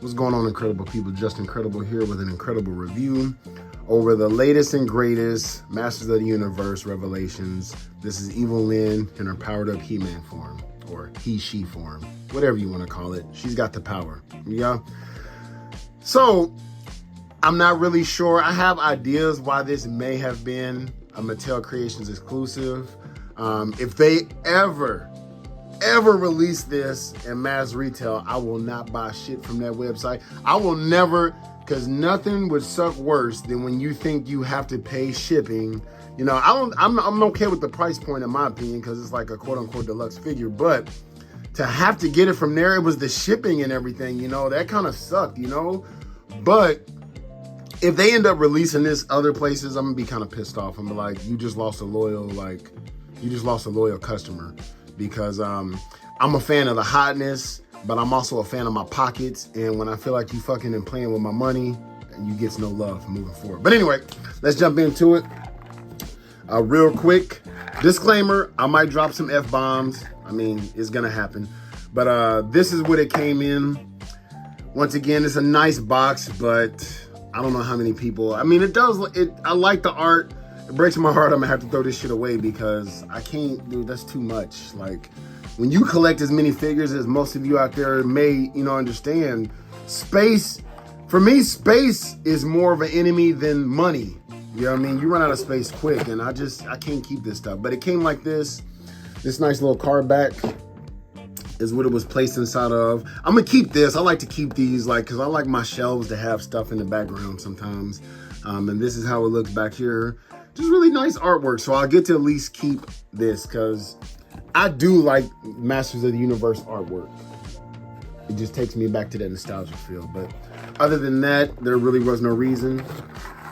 What's going on, incredible people? Just Incredible here with an incredible review over the latest and greatest Masters of the Universe revelations. This is Evil Lyn in her powered up He-Man form, or he-she form, whatever you want to call it. She's got the power, yeah? So, I'm not really sure. I have ideas why this may have been a Mattel Creations exclusive. If they ever release this in mass retail, I will not buy shit from that website. I will never, because nothing would suck worse than when you think you have to pay shipping. You know, I'm okay with the price point in my opinion, because it's like a quote unquote deluxe figure, but to have to get it from there, it was the shipping and everything, you know, that kind of sucked, you know. But if they end up releasing this other places, I'm gonna be kind of pissed off. I'm like, you just lost a loyal customer. Because I'm a fan of the hotness, but I'm also a fan of my pockets. And when I feel like you fucking and playing with my money, you get no love moving forward. But anyway, let's jump into it. Real quick, disclaimer, I might drop some F-bombs. I mean, it's gonna happen. But this is what it came in. Once again, it's a nice box, but I don't know how many people. I mean, I like the art. It breaks my heart I'm gonna have to throw this shit away because I can't, dude, that's too much. Like, when you collect as many figures as most of you out there may, you know, understand, space, for me, space is more of an enemy than money. You know what I mean? You run out of space quick, and I can't keep this stuff. But it came like this nice little card back is what it was placed inside of. I'm gonna keep this. I like to keep these, like, because I like my shelves to have stuff in the background sometimes. And this is how it looks back here. Just really nice artwork, so I'll get to at least keep this because I do like Masters of the Universe artwork. It just takes me back to that nostalgia feel. But other than that, there really was no reason.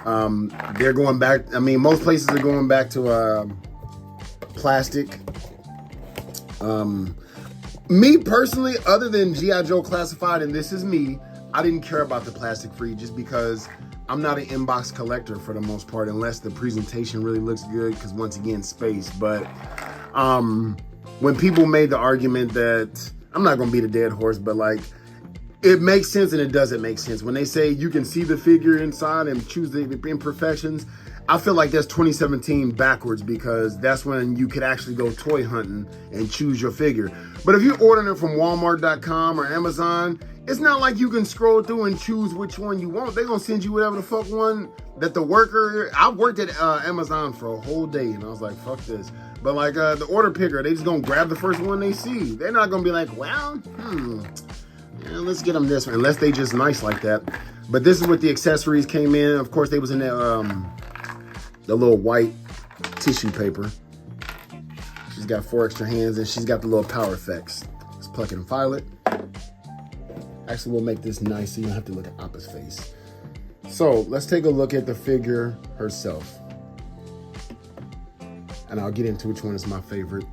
They're going back. I mean, most places are going back to plastic. Me personally, other than G.I. Joe Classified, and this is me, I didn't care about the plastic free just because I'm not an inbox collector for the most part, unless the presentation really looks good, because once again, space. But when people made the argument that, I'm not gonna beat a dead horse, but like, it makes sense and it doesn't make sense. When they say you can see the figure inside and choose the imperfections, I feel like that's 2017 backwards, because that's when you could actually go toy hunting and choose your figure. But if you're ordering it from Walmart.com or Amazon, it's not like you can scroll through and choose which one you want. They're gonna send you whatever the fuck one that the worker. I worked at Amazon for a whole day and I was like, fuck this. But like the order picker, they just gonna grab the first one they see. They're not gonna be like, well, yeah, let's get them this one, unless they just nice like that. But this is what the accessories came in. Of course, they was in that the little white tissue paper. She's got 4 extra hands and she's got the little power effects. Let's pluck it and file it. Actually, we'll make this nice so you don't have to look at Appa's face. So let's take a look at the figure herself. And I'll get into which one is my favorite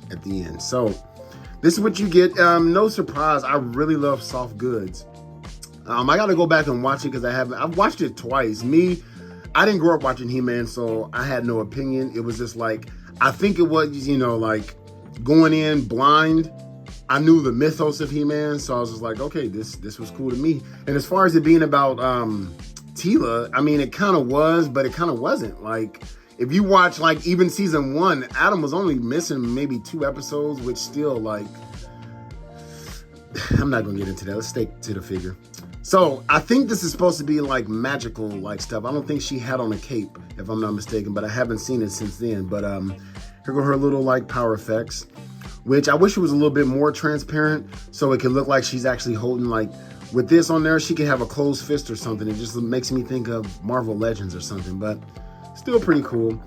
at the end. So this is what you get. No surprise, I really love soft goods. I got to go back and watch it because I've watched it twice. I didn't grow up watching He-Man, so I had no opinion. It was just like, I think it was, you know, like going in blind. I knew the mythos of He-Man, so I was just like, okay, this was cool to me. And as far as it being about Teela, I mean, it kind of was, but it kind of wasn't. Like, if you watch, like, even season 1, Adam was only missing maybe 2 episodes, which still, like, I'm not going to get into that. Let's stick to the figure. So, I think this is supposed to be, like, magical, like, stuff. I don't think she had on a cape, if I'm not mistaken, but I haven't seen it since then. But here go her little, like, power effects, which I wish it was a little bit more transparent so it could look like she's actually holding, like, with this on there, she could have a closed fist or something. It just makes me think of Marvel Legends or something, but still pretty cool.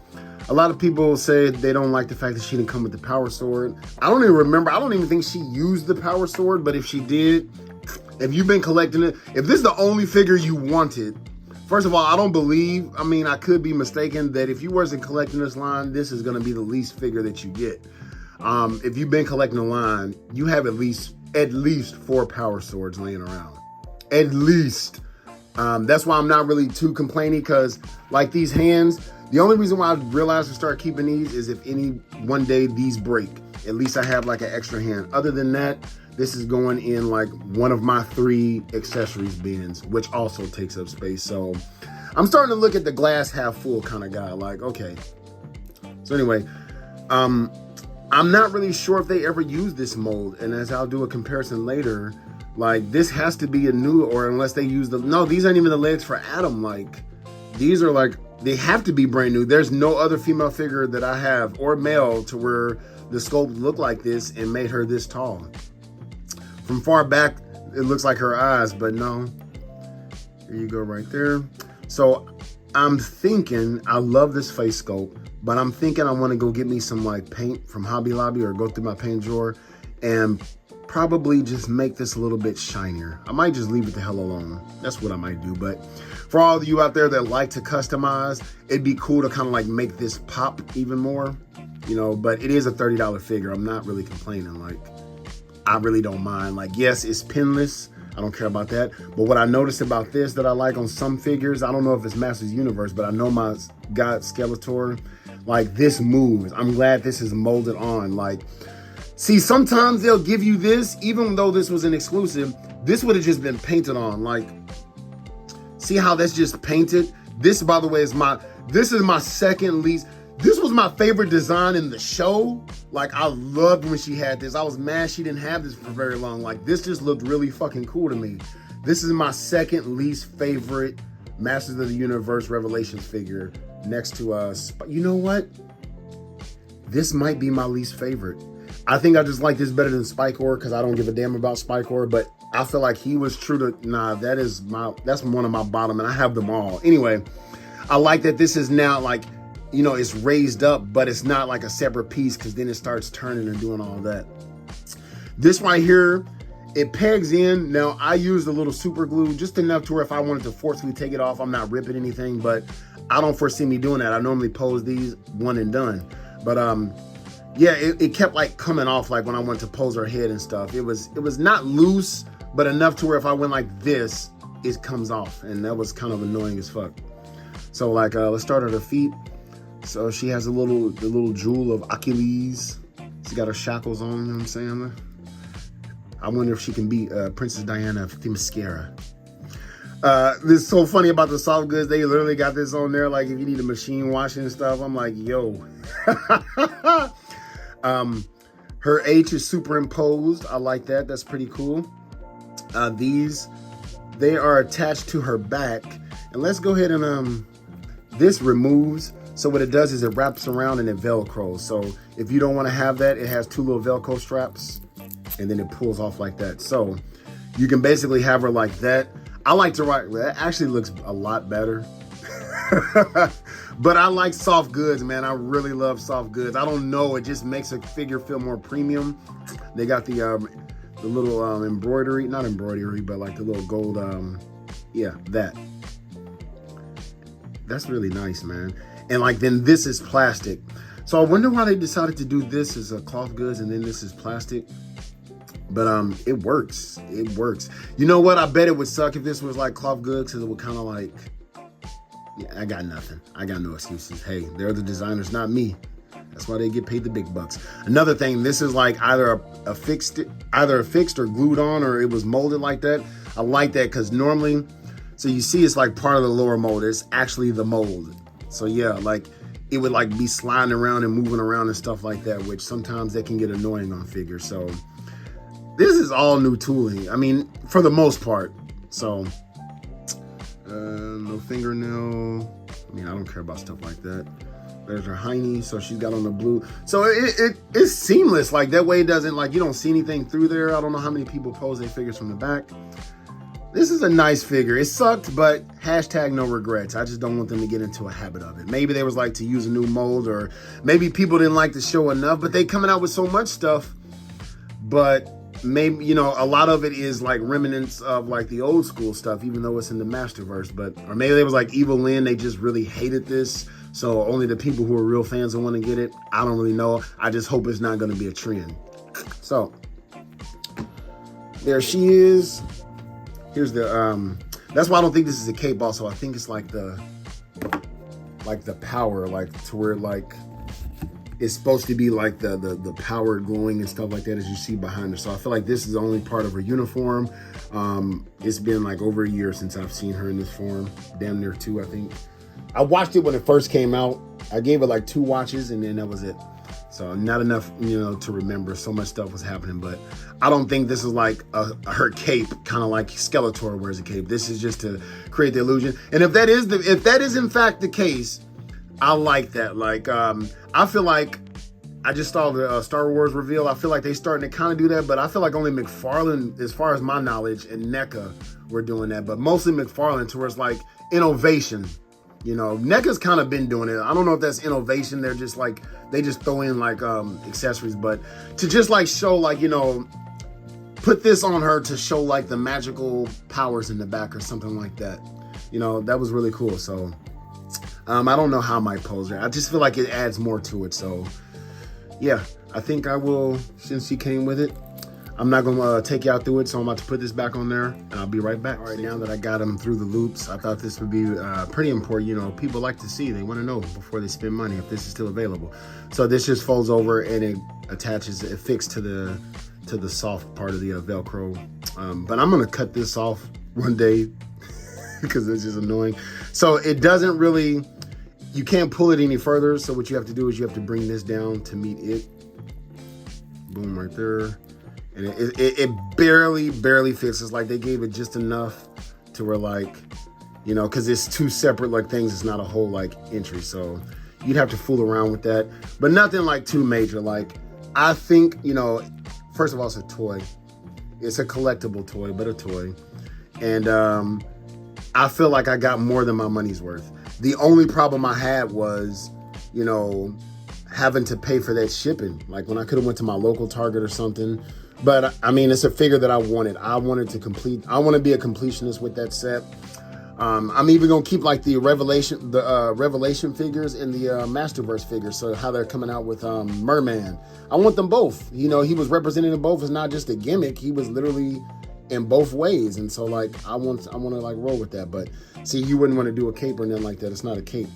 A lot of people say they don't like the fact that she didn't come with the power sword. I don't even remember. I don't even think she used the power sword, but if she did, if you've been collecting it, if this is the only figure you wanted, first of all, I don't believe, I mean, I could be mistaken, that if you wasn't collecting this line, this is going to be the least figure that you get. If you've been collecting a line, you have at least 4 power swords laying around. At least. That's why I'm not really too complaining, because like these hands, the only reason why I realized to start keeping these is if one day these break. At least I have like an extra hand. Other than that, this is going in like one of my 3 accessories bins, which also takes up space. So I'm starting to look at the glass half full kind of guy. Like, okay. So anyway, I'm not really sure if they ever use this mold. And as I'll do a comparison later, like this has to be a new, or unless they use no, these aren't even the legs for Adam. Like these are like, they have to be brand new. There's no other female figure that I have or male to where the sculpt looked like this and made her this tall. From far back, it looks like her eyes, but no. There you go right there. So I'm thinking, I love this face sculpt, but I'm thinking I want to go get me some like paint from Hobby Lobby or go through my paint drawer and probably just make this a little bit shinier. I might just leave it the hell alone. That's what I might do. But for all of you out there that like to customize, it'd be cool to kind of like make this pop even more, you know, but it is a $30 figure. I'm not really complaining. Like, I really don't mind. Like, yes, it's pinless. I don't care about that. But what I noticed about this that I like on some figures, I don't know if it's Masters Universe, but I know my God Skeletor, like this moves. I'm glad this is molded on. Like, see, sometimes they'll give you this, even though this was an exclusive, this would have just been painted on. Like, see how that's just painted? This, by the way, is my second least. This was my favorite design in the show. Like, I loved when she had this. I was mad she didn't have this for very long. Like, this just looked really fucking cool to me. This is my second least favorite Masters of the Universe Revelations figure next to us. But you know what? This might be my least favorite. I think I just like this better than Spikor because I don't give a damn about Spikor, but I feel like he was true to, that's one of my bottom, and I have them all. Anyway, I like that this is now like, you know, it's raised up, but it's not like a separate piece because then it starts turning and doing all that. This right here, it pegs in. Now, I used a little super glue, just enough to where if I wanted to forcefully take it off, I'm not ripping anything, but I don't foresee me doing that. I normally pose these one and done. But yeah, it kept like coming off like when I went to pose her head and stuff. It was not loose, but enough to where if I went like this, it comes off. And that was kind of annoying as fuck. So like, let's start at her feet. So she has the little jewel of Achilles. She got her shackles on, you know what I'm saying? I wonder if she can beat Princess Diana of Themyscira. This is so funny about the soft goods. They literally got this on there. Like if you need a machine washing and stuff, I'm like, yo. Her H is superimposed. I like that. That's pretty cool. They are attached to her back. And let's go ahead and, this removes. So what it does is it wraps around and it Velcros. So if you don't want to have that, it has 2 little Velcro straps and then it pulls off like that. So you can basically have her like that. I like to write, that actually looks a lot better. But I like soft goods, man. I really love soft goods. I don't know, it just makes a figure feel more premium. They got the little embroidery, not embroidery, but like the little gold, yeah, that. That's really nice, man. And like, then this is plastic. So I wonder why they decided to do this as a cloth goods and then this is plastic. But it works. It works. You know what? I bet it would suck if this was like cloth goods because it would kind of like, yeah, I got nothing. I got no excuses. Hey, they're the designers, not me. That's why they get paid the big bucks. Another thing, this is like either affixed or glued on, or it was molded like that. I like that because normally, so you see it's like part of the lower mold. It's actually the mold. So yeah, like it would like be sliding around and moving around and stuff like that, which sometimes that can get annoying on figures. So this is all new tooling. I mean, for the most part. So no fingernail. I mean, I don't care about stuff like that. There's her hiney, so she's got on the blue. So it's seamless. Like that way it doesn't, like you don't see anything through there. I don't know how many people pose their figures from the back. This is a nice figure. It sucked, but hashtag no regrets. I just don't want them to get into a habit of it. Maybe they was like to use a new mold, or maybe people didn't like the show enough, but they coming out with so much stuff. But maybe, you know, a lot of it is like remnants of like the old school stuff, even though it's in the Masterverse. But, or maybe they was like Evil Lyn, they just really hated this. So only the people who are real fans will want to get it. I don't really know. I just hope it's not going to be a trend. So there she is. Here's the, that's why I don't think this is a cape also. I think it's like the power, like to where like, is supposed to be like the power glowing and stuff like that, as you see behind her. So I feel like this is the only part of her uniform. It's been like over a year since I've seen her in this form. Damn near 2, I think. I watched it when it first came out. I gave it like 2 watches and then that was it. So not enough, to remember. So much stuff was happening, but I don't think this is like her cape, kind of like Skeletor wears a cape. This is just to create the illusion. And if that is in fact the case, I like that. Like, I feel like I just saw the Star Wars reveal. I feel like they starting to kind of do that, but I feel like only McFarlane, as far as my knowledge, and NECA were doing that, but mostly McFarlane, to where it's like innovation. NECA's kind of been doing it. I don't know if that's innovation. They're just like, they just throw in like accessories, but to just like show like, put this on her to show like the magical powers in the back or something like that. That was really cool. So I don't know how I might pose her. I just feel like it adds more to it. So yeah, I think I will, since she came with it. I'm not gonna take you out through it, so I'm about to put this back on there, and I'll be right back. All right, now that I got them through the loops, I thought this would be pretty important. People like to see, they wanna know before they spend money if this is still available. So this just folds over and it attaches, it fixed to the soft part of the Velcro. But I'm gonna cut this off one day because it's just annoying. So it doesn't really, you can't pull it any further. So what you have to do is you have to bring this down to meet it. Boom, right there. And it barely fits. It's like they gave it just enough to where like, because it's 2 separate like things. It's not a whole like entry. So you'd have to fool around with that. But nothing like too major. Like I think, first of all, it's a toy. It's a collectible toy, but a toy. And I feel like I got more than my money's worth. The only problem I had was, having to pay for that shipping. Like when I could have went to my local Target or something. But I mean, it's a figure that I wanted. I wanted to complete. I want to be a completionist with that set. I'm even gonna keep like the Revelation figures and the Masterverse figures. So how they're coming out with Merman. I want them both. He was representing them both. It's not just a gimmick. He was literally in both ways. And so like I want to like roll with that. But see, you wouldn't want to do a cape or nothing like that. It's not a cape.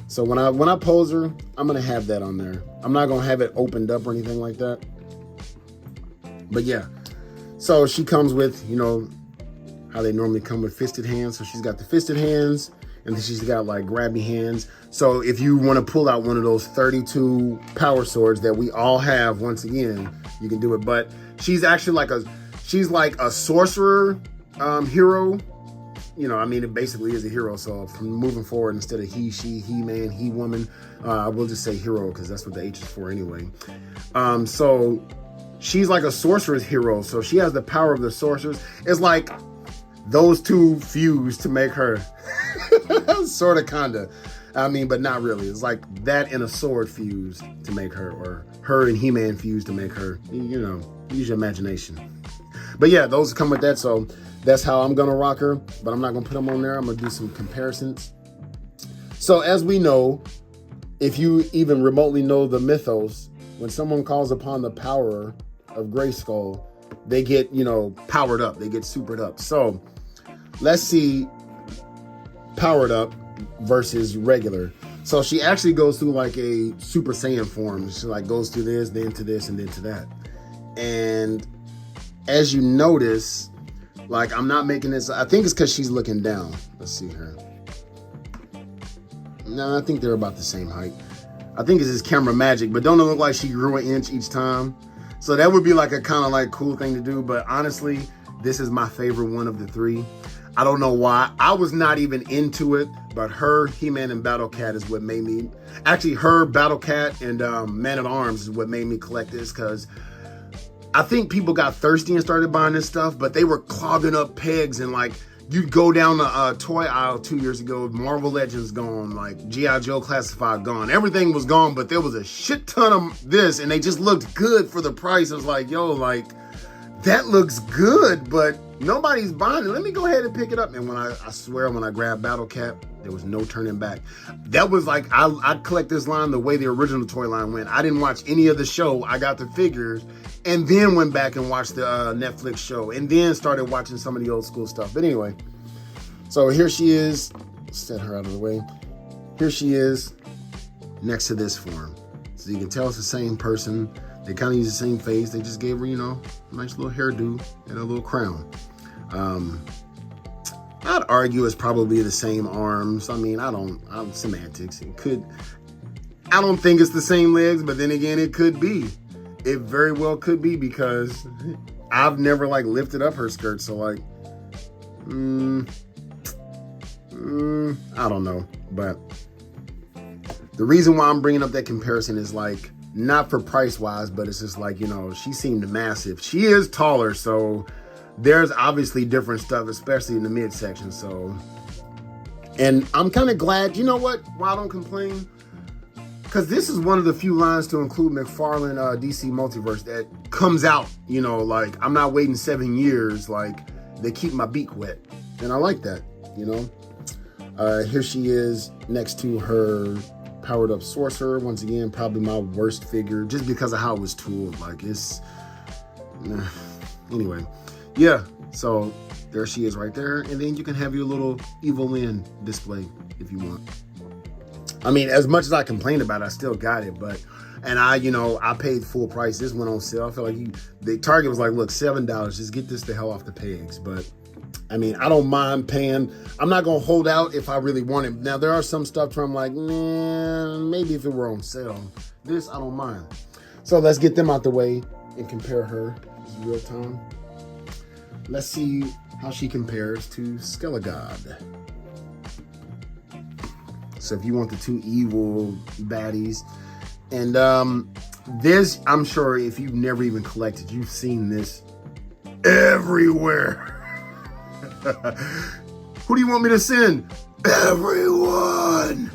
So when I pose her, I'm gonna have that on there. I'm not gonna have it opened up or anything like that. But yeah, so she comes with, how they normally come with fisted hands. So she's got the fisted hands, and then she's got like grabby hands. So if you want to pull out one of those 32 power swords that we all have, once again, you can do it. But she's actually like a sorcerer hero. It basically is a hero. So from moving forward, instead of he, she, he man, he woman, I will just say hero because that's what the H is for anyway. So she's like a sorcerer's hero. So she has the power of the sorcerers. It's like those 2 fuse to make her. Sort of, kinda. But not really. It's like that and a sword fuse to make her, or her and He-Man fuse to make her. Use your imagination. But yeah, those come with that. So that's how I'm gonna rock her. But I'm not gonna put them on there. I'm gonna do some comparisons. So as we know, if you even remotely know the mythos, when someone calls upon the power of Grayskull, they get, powered up. They get supered up. So let's see powered up versus regular. So she actually goes through like a Super Saiyan form. She like goes through this, then to this, and then to that. And as you notice, like I'm not making this, I think it's because she's looking down. Let's see her. No, I think they're about the same height. I think it's just camera magic, but don't it look like she grew an inch each time? So that would be like a kind of like cool thing to do. But honestly, this is my favorite one of the 3. I don't know why. I was not even into it, but her, He-Man, and Battle Cat is what made me, actually her, Battle Cat, and Man-at-Arms is what made me collect this, because I think people got thirsty and started buying this stuff, but they were clogging up pegs, and like you'd go down the toy aisle 2 years ago, Marvel Legends gone, like G.I. Joe Classified gone. Everything was gone, but there was a shit ton of this, and they just looked good for the price. I was like, yo, like, that looks good, but nobody's buying it. Let me go ahead and pick it up. And when I swear, when I grabbed Battle Cat, there was no turning back. That was like, I collect this line the way the original toy line went. I didn't watch any of the show. I got the figures and then went back and watched the Netflix show and then started watching some of the old school stuff. But anyway, so here she is. Set her out of the way. Here she is next to this form. So you can tell it's the same person. They kind of use the same face. They just gave her, you know, a nice little hairdo and a little crown. I'd argue it's probably the same arms. I mean, I'm semantics. It could, I don't think it's the same legs, but then again, it could be. It very well could be, because I've never like lifted up her skirt. So like, I don't know. But the reason why I'm bringing up that comparison is like, not for price wise, but it's just like, you know, she seemed massive. She is taller, so there's obviously different stuff, especially in the midsection. So, and I'm kind of glad, you know what, why I don't complain? Because this is one of the few lines to include McFarlane DC Multiverse that comes out, you know, like I'm not waiting 7 years, like they keep my beak wet. And I like that, you know. Here she is next to her powered up sorcerer. Once again, probably my worst figure, just because of how it was tooled. Like it's, anyway. Yeah, so there she is right there. And then you can have your little Evil Lyn display if you want. I mean, as much as I complained about it, I still got it. But, and I, you know, I paid full price. This went on sale. I feel like the Target was like, look, $7. Just get this the hell off the pegs. But, I mean, I don't mind paying. I'm not going to hold out if I really want it. Now, there are some stuff where I'm like, man, maybe if it were on sale. This, I don't mind. So let's get them out the way and compare her. This is real time. Let's see how she compares to Skelegod. So if you want the two evil baddies. And this, I'm sure if you've never even collected, you've seen this everywhere. Who do you want me to send? Everyone.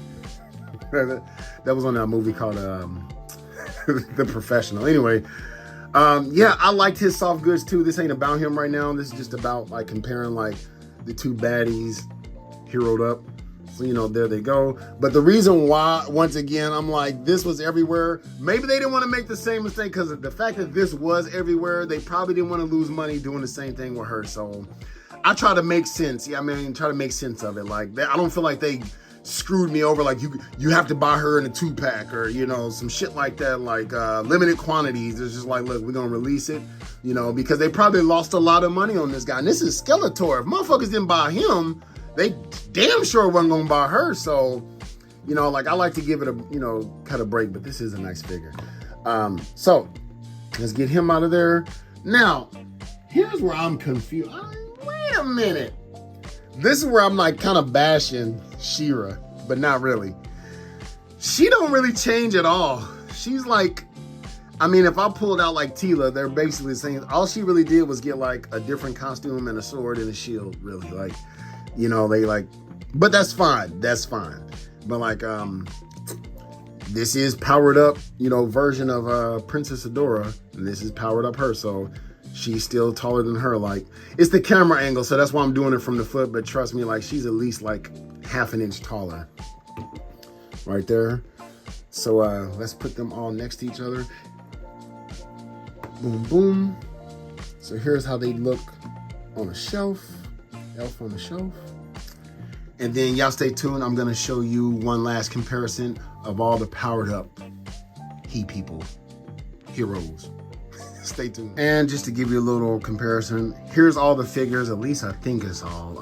That was on that movie called The Professional. Anyway. Yeah, I liked his soft goods too. This ain't about him right now. This is just about like comparing like the two baddies heroed up. So, you know, there they go. But the reason why, once again, I'm like, this was everywhere. Maybe they didn't want to make the same mistake, because the fact that this was everywhere, they probably didn't want to lose money doing the same thing with her. So I try to make sense. Yeah, I mean, try to make sense of it. Like, I don't feel like they screwed me over, like you have to buy her in a 2-pack, or you know, some shit like that, like limited quantities. It's just like, look, we're gonna release it, you know, because they probably lost a lot of money on this guy. And this is Skeletor. If motherfuckers didn't buy him, they damn sure wasn't gonna buy her. So, you know, like I like to give it a, you know, kind of break, but this is a nice figure. So let's get him out of there. Now, here's where I'm confused. Wait a minute. This is where I'm like kind of bashing She-Ra, but not really. She don't really change at all. She's like, I mean, if I pulled out like Tila, they're basically saying all she really did was get like a different costume and a sword and a shield, really. Like, you know, they like, but that's fine. That's fine. But like, this is powered up, you know, version of Princess Adora, and this is powered up her. So she's still taller than her. Like, it's the camera angle, so that's why I'm doing it from the foot. But trust me, like, she's at least like half an inch taller right there. So let's put them all next to each other. Boom, boom. So here's how they look on a shelf. Elf on the shelf. And then y'all stay tuned. I'm gonna show you one last comparison of all the powered up people, heroes. Stay tuned. And just to give you a little comparison, here's all the figures, at least I think it's all.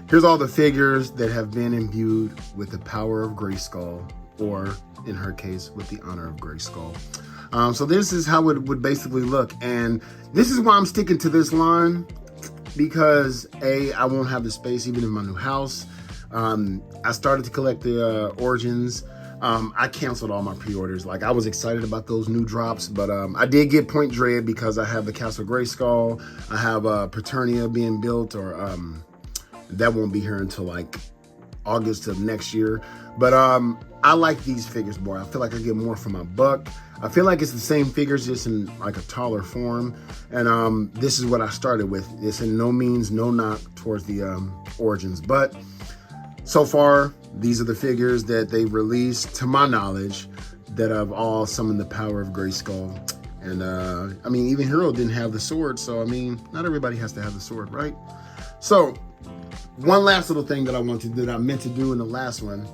Here's all the figures that have been imbued with the power of Grayskull, or in her case, with the honor of Grayskull. So this is how it would basically look. And this is why I'm sticking to this line, because A, I won't have the space even in my new house. I started to collect the Origins. I canceled all my pre-orders. Like, I was excited about those new drops, but I did get Point Dread because I have the Castle Grayskull. I have Paternia being built, or that won't be here until like August of next year. But I like these figures more. I feel like I get more for my buck. I feel like it's the same figures, just in like a taller form. And this is what I started with. It's in no means no knock towards the Origins, but so far, these are the figures that they've released, to my knowledge, that have all summoned the power of Grayskull. And I mean, even Hero didn't have the sword, so I mean, not everybody has to have the sword, right? So, one last little thing that I meant to do in the last one,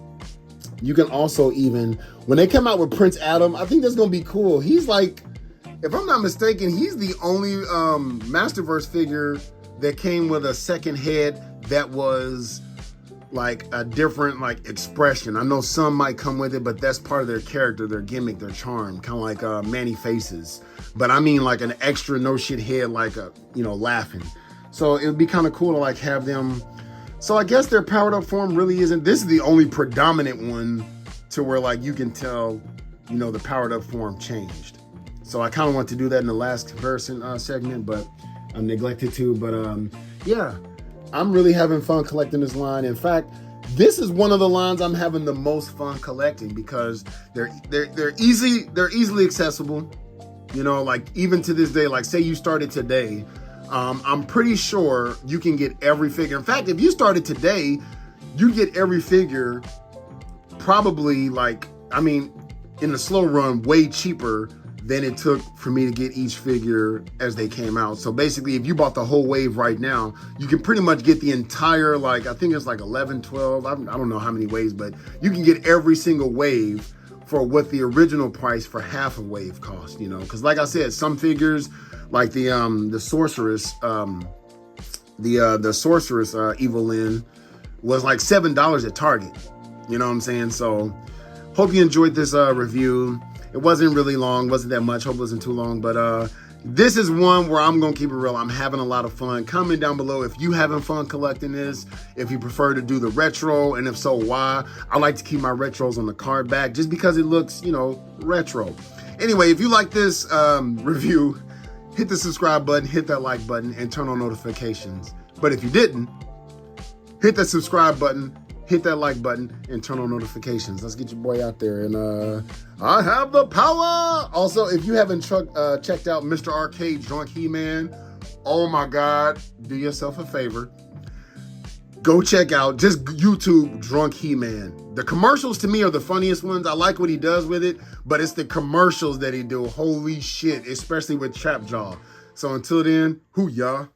You can also even, when they come out with Prince Adam, I think that's going to be cool. He's like, if I'm not mistaken, he's the only Masterverse figure that came with a second head that was like a different like expression. I know some might come with it, but that's part of their character, their gimmick, their charm, kind of like Manny Faces. But I mean like an extra no shit head, like laughing. So it would be kind of cool to like have them. So I guess their powered up form really isn't, this is the only predominant one to where like you can tell, the powered up form changed. So I kind of want to do that in the last comparison segment, but I neglected to. But yeah, I'm really having fun collecting this line. In fact, this is one of the lines I'm having the most fun collecting because they're easily accessible. Like even to this day, like say you started today, I'm pretty sure you can get every figure. In fact, if you started today, you get every figure probably in the slow run way cheaper than it took for me to get each figure as they came out. So basically, if you bought the whole wave right now, you can pretty much get the entire, I think it's like 11, 12, I don't know how many waves, but you can get every single wave for what the original price for half a wave cost, because like I said, some figures like the sorceress, the sorceress Evelyn was like $7 at Target. You know what I'm saying? So hope you enjoyed this review. It wasn't really long, wasn't that much. Hope it wasn't too long, but this is one where I'm gonna keep it real. I'm having a lot of fun. Comment down below if you having fun collecting this, if you prefer to do the retro, and if so, why. I like to keep my retros on the card back just because it looks, retro. Anyway, if you like this review, hit the subscribe button, hit that like button, and turn on notifications. But if you didn't, hit that subscribe button, hit that like button, and turn on notifications. Let's get your boy out there. And I have the power. Also, if you haven't checked out Mr. Arcade Drunk He-Man, oh my God, do yourself a favor. Go check out, just YouTube Drunk He-Man. The commercials to me are the funniest ones. I like what he does with it, but it's the commercials that he do. Holy shit, especially with Trap Jaw. So until then, hoo-yah.